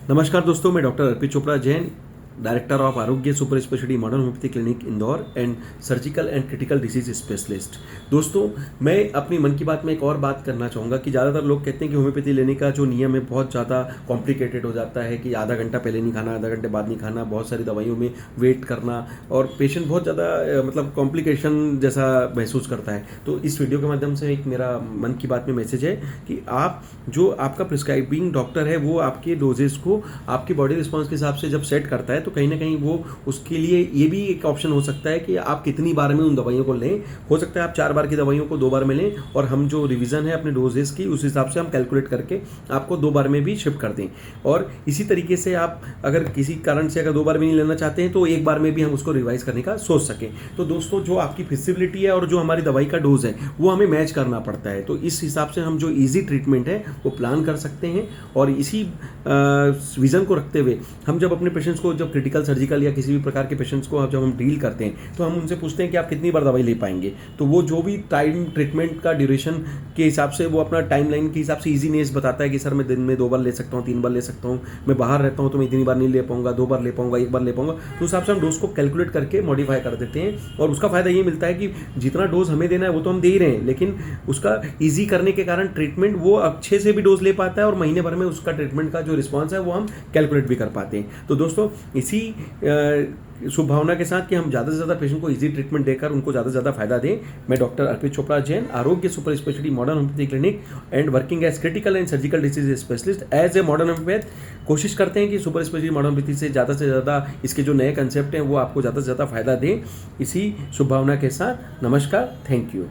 नमस्कार दोस्तों, मैं doctor Arpit Chopra Jain, director of Arogya super speciality modern homeopathy clinic Indore and surgical and critical disease specialist. दोस्तों, मैं अपनी मन की बात में एक और बात करना चाहूँगा कि ज़्यादातर लोग कहते हैं कि होम्योपैथी लेने का जो नियम है बहुत ज़्यादा कॉम्प्लिकेटेड हो जाता है कि आधा घंटा पहले नहीं खाना, आधा घंटे बाद नहीं खाना, बहुत सारी दवाइयों में वेट करना और पेशेंट बहुत ज़्यादा मतलब कॉम्प्लिकेशन जैसा महसूस करता है। तो इस वीडियो के माध्यम से एक मेरा मन की बात में मैसेज है कि आप जो आपका प्रिस्क्राइबिंग डॉक्टर है वो आपके डोजेस को आपकी बॉडी रिस्पॉन्स के हिसाब से जब सेट करता है तो कहीं ना कहीं वो उसके लिए ये भी एक ऑप्शन हो सकता है कि आप कितनी बार में उन दवाइयों को लें। हो सकता है आप 4 बार की दवाइयों को 2 बार में लें और हम जो रिवीजन है अपने डोजेस की उस हिसाब से हम कैलकुलेट करके आपको 2 बार में भी शिफ्ट कर दें। और इसी तरीके से आप अगर किसी कारण से अगर 2 बार में नहीं लेना चाहते हैं तो 1 बार में भी हम उसको रिवाइज करने का सोच सकें। तो दोस्तों, जो आपकी फिजिबिलिटी है और जो हमारी दवाई का डोज है वो हमें मैच करना पड़ता है। तो इस हिसाब से हम जो ईजी ट्रीटमेंट है वो प्लान कर सकते हैं और इसी विजन को रखते हुए हम जब अपने पेशेंट्स को जब क्रिटिकल सर्जिकल या किसी भी प्रकार के पेशेंट्स को जब हम डील करते हैं तो हम उनसे पूछते हैं कि आप कितनी बार दवाई ले पाएंगे। तो वो जो भी टाइम ट्रीटमेंट का ड्यूरेशन के हिसाब से वो अपना टाइम लाइन के हिसाब से ईजीनेस बताता है कि सर मैं दिन में 2 बार ले सकता हूँ, 3 बार ले सकता हूँ, मैं बाहर रहता हूँ तो मैं इतनी बार नहीं ले पाऊंगा, 2 बार ले पाऊंगा, 1 बार ले पाऊंगा। तो उस हिसाब से हम डोज को कैलकुलेट करके मॉडिफाई कर देते हैं और उसका फायदा ये मिलता है कि जितना डोज हमें देना है वो तो हम दे ही रहे हैं, लेकिन उसका ईजी करने के कारण ट्रीटमेंट वो अच्छे से भी डोज ले पाता है और महीने भर में उसका ट्रीटमेंट का जो रिस्पॉन्स है वो हम कैलकुलेट भी कर पाते हैं। तो दोस्तों, इसी शुभ भावना के साथ कि हम ज़्यादा से ज़्यादा पेशेंट को इजी ट्रीटमेंट देकर उनको ज़्यादा से ज़्यादा फायदा दें, मैं doctor Arpit Chopra Jain, Arogya super speciality modern homeopathy clinic and working as critical and surgical disease specialist as a modern homoeopath, कोशिश करते हैं कि सुपर स्पेशलिटी मॉडर्न होम्योपैथी से ज़्यादा इसके जो नए कंसेप्ट हैं वो आपको ज़्यादा से ज़्यादा फायदा दें। इसी शुभ भावना के साथ नमस्कार, थैंक यू।